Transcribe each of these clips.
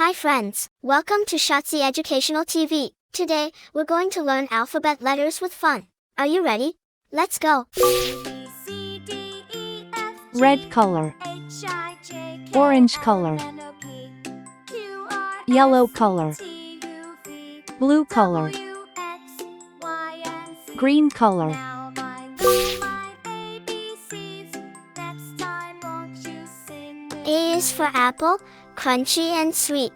Hi friends, welcome to Shazi Educational TV. Today, we're going to learn alphabet letters with fun. Are you ready? Let's go! Red color, orange color, yellow color, blue color, green color. A is for apple, crunchy and sweet.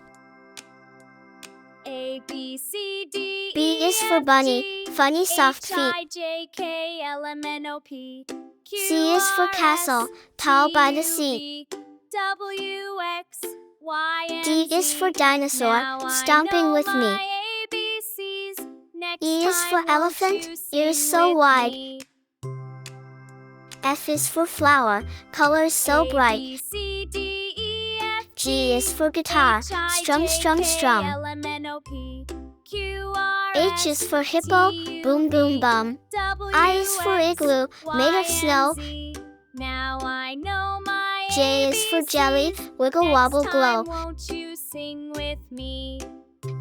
A, B, C, D, B is for bunny, funny soft feet. H, I, J, K, L, M, N, O, P, Q, C is for R, castle, S, tall by the T, U, sea. V, W, X, Y, and D is Z. for dinosaur, Now stomping I know with me. my ABCs. Next E is for time, won't elephant, you ears sing so with wide. me? F is for flower, colors so A, bright. B, C, D, E, F, G is for guitar, H, I, strum, J, strum, K, strum. L, M, N, O, P, Q, R, H is S, for hippo, T, U, boom, boom, V, bum. W, I is for X, igloo, made Y, of snow. and Z. Now I know my J is for jelly, ABCs. wiggle, Next wobble, time, glow. won't you sing with me?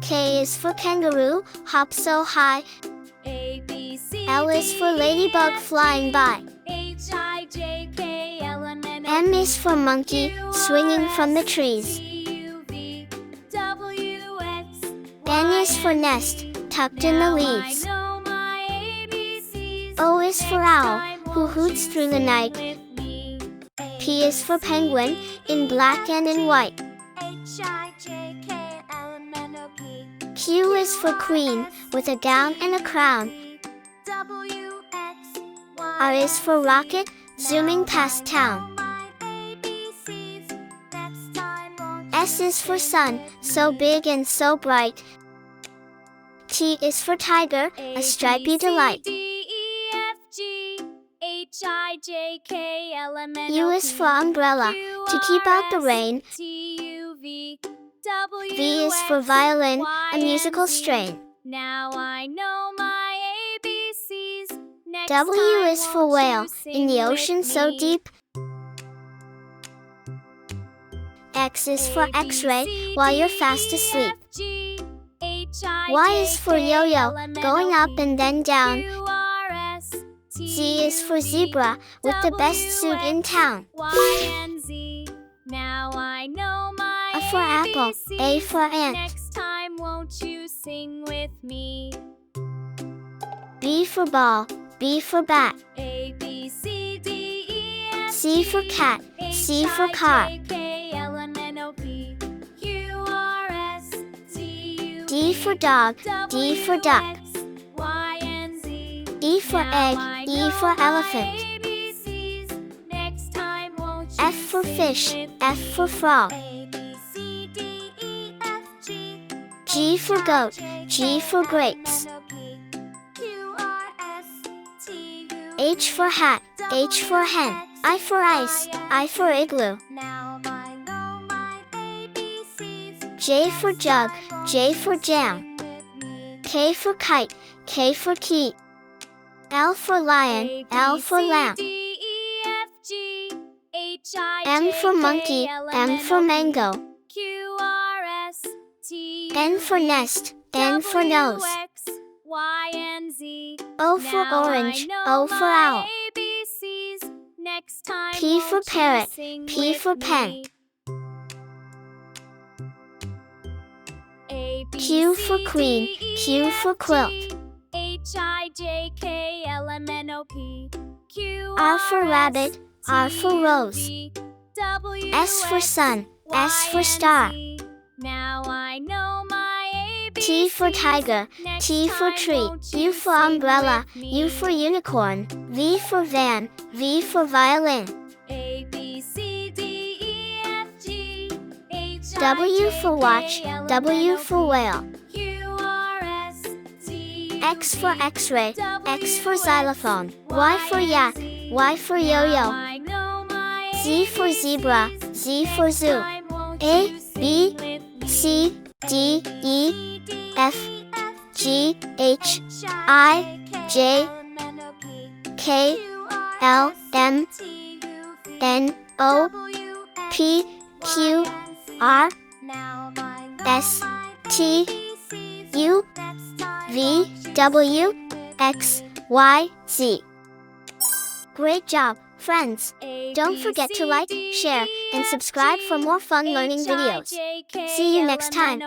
K is for kangaroo, hop so high. A, B, C, L is for D, ladybug, F, flying by. H, I, J, K, L, M, N, O, M is for monkey, Q, R, swinging from the S, trees. T, U, V, W, X, N Y, is for and nest, Z. tucked in the Now leaves. I know my ABCs. O is for Next owl, time, who won't hoots you through the sing night. with me? P is for penguin, in black and in white. H, I, J, K, L, M, N, O, P, Q is for queen, with a gown and a crown. W, X, Y, R is for rocket, zooming Now past I town. know my ABCs. Next time, won't S you is for sing sun, with so me? big and so bright. T is for tiger, a stripy delight. D, E, F, G, H, I, J, K, L, M, N, U O, is P, for umbrella, Q, to keep out the R, S, rain. T, U, V, W, V is for X, violin, Y, a musical and Z. strain. Now I know my ABCs. Next W time, is for won't whale, you in the sing ocean with so me? deep. X is for A, B, X-ray, C, while you're D, fast E, asleep. F, G, H, I, Y J, is for K, yo-yo, L, M, N, going O, up P, and then down. Q, R, S, T, Z is for U, V, zebra, with the best W, suit in X, town. Y, and Z. Now I know my A for apple, A ABCs. for ant. Next time, won't you sing with me? B for ball, B for bat. A, B, C, D, E, F, C for G, cat, C H, for I, car. J, K, L, M, N, O, P, Q, R, S, T, U, D for dog, D for W, duck. X, Y, and Z. E for Now egg, I E know for my elephant. ABCs. Next time, won't you F for sing fish, with F me? for frog. A, B, C, D, E, F, G, G for H, I, goat, J, G K, for L, M, grapes. N, O, P, Q, R, S, T, U, H for hat, H for hen. I for ice, I for igloo. Now I know my ABCs. J for jug, J for jam. Sing with me. K for kite, K for key. L for lion, A, L B, for C, lamb. D, E, F, G, H, I, M J, for K, monkey, L, M N, for O, P, mango. Q, R, S, T, N U, for V, nest, N for W, nose. X, Y, and Z. O for Now orange, I know O for my owl. ABCs. Next time, P for won't you parrot, sing P with for pen. me? A, B, Q C, for queen, D, E, Q F, for quilt. G, H, I, J, K, L, M, N, O, P, Q, R for S, rabbit, R for T, U, rose. V, W, S for X, sun, S Y, for and star. Z. Now I know my ABCs. T for tiger, Next T for time, tree, won't U you for sing umbrella, with me? U for unicorn, V for van, V for violin. A, B, C, D, E, F, G, H, I, W J, for watch, K, L, M, W N, O, for P, whale. Q, R, S, T, U, X for V, x-ray, W, X for X, xylophone, Y for and yak, Z. Y for Now yo-yo. I know my Z for zebra, ABCs. Z for Next zoo. time, won't A, you B, sing with me? C, D, E, C, D, F, E, F, G, H, H, I, J, L, M, N, O, P, K, Q, R, L, S, M, T, U, V, N, O, W, X, P, Y, Q, and Z. R, Now I know S, T, U, V, W, X, Y, Z. Great job, friends! Don't forget to like, share, and subscribe for more fun learning videos. See you next time.